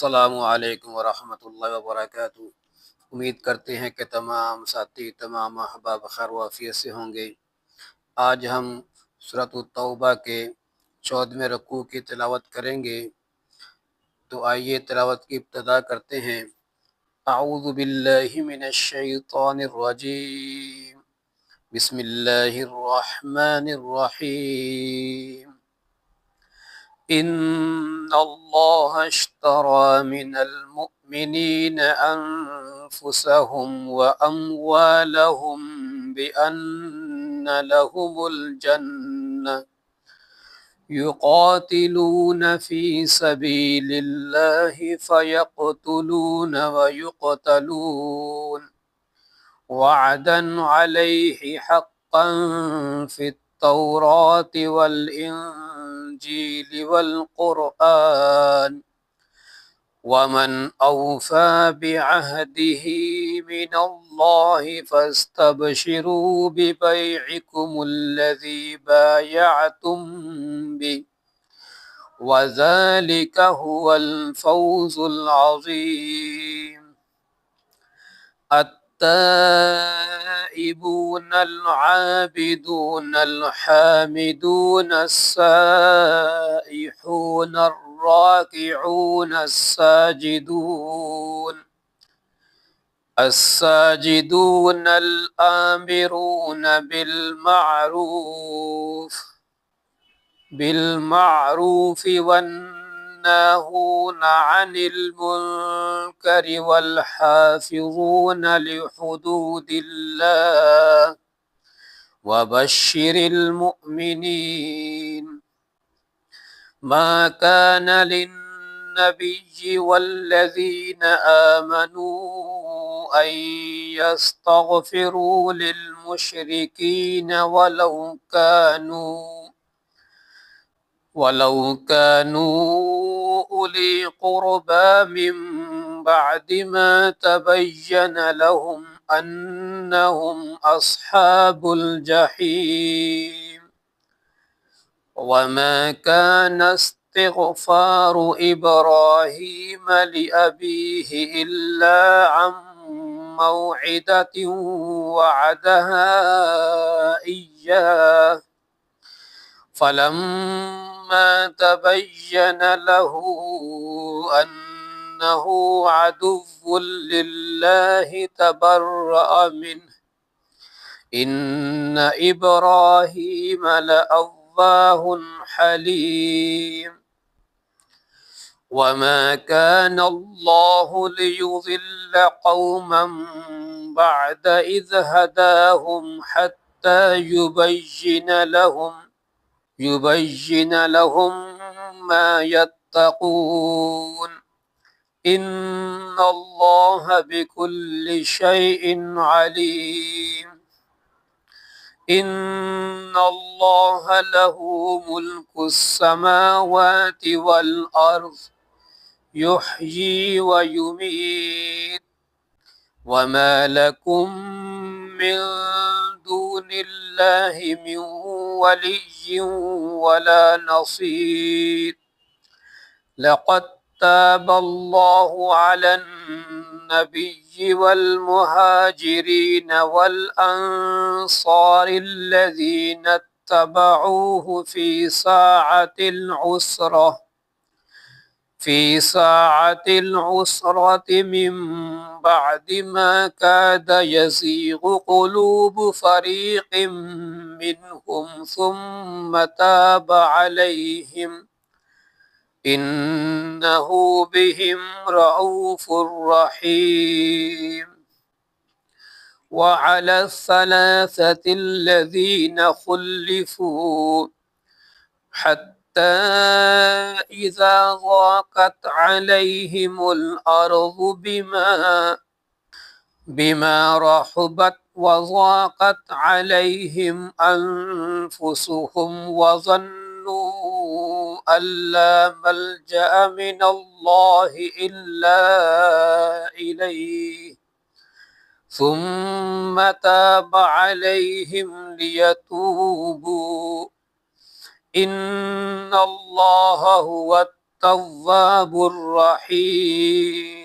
अस्सलामु अलैकुम वरहमतुल्लाहि वबरकातुहू। उम्मीद करते हैं कि तमाम साथी तमाम अहबाब खैर व आफियत से होंगे। आज हम सूरत तौबा के 14वें रुकू की तिलावत करेंगे। तो आइए तिलावत की इब्तिदा करते हैं। अऊज़ु बिल्लाहि मिनश शैतानिर रजीम। बिस्मिल्लाहिर रहमानिर रहीम। इन्नल्लाह अश्तरा मिनल मुअ्मिनीन अनफुसहुम व अम्वालहुम बिअन्न लहुमुल जन्नह युक़ातिलून फ़ी सबीलिल्लाहि फ़यक़्तुलून व युक़तलून वअदन अलैहि हक़्क़न फ़ित्तौराति वल इंजील वल क़ुरआन वमन औफ़ा बिअहदिही मिनल्लाहि फ़स्तबशिरू बिबैइकुमुल्लज़ी बायअतुम बिही वज़ालिका हुवल फ़ौज़ुल अज़ीम। التائبون العابدون الحامدون السائحون الراكعون الساجدون الآمرون بالمعروف والناهون عن المنكر والحافظون لحدود الله وبشر المؤمنين. ما كان للنبي والذين آمنوا أن يستغفروا للمشركين ولو كانوا أولي قربى من بعد ما تبين لهم أنهم أصحاب الجحيم. وما كان استغفار إبراهيم لأبيه إلا عن موعدة وعدها إياه فلما تبين له أنه عدو لله تبرأ منه إن إبراهيم لأواه حليم. وما كان الله ليضل قوما بعد إذ هداهم حتى يبين لهم ما يتقون إن الله بكل شيء عليم. إن الله له ملك السماوات والأرض يحيي ويميت وما لكم من دون الله من ولي ولا نصير. لقد تاب الله على النبي والمهاجرين والأنصار الذين اتبعوه في ساعة العسرة من بعد ما كاد يزيغ قلوب فريق منهم ثم تاب عليهم إنه بهم رؤوف رحيم. وعلى الثلاثة الذين خلفوا حتى إذا ضاقت عليهم الأرض بما رحبت وضاقت عليهم أنفسهم وظنوا أن لا ملجأ من الله إلا إليه ثم تاب عليهم ليتوبوا إن الله هو तव्वाबुर रहीम।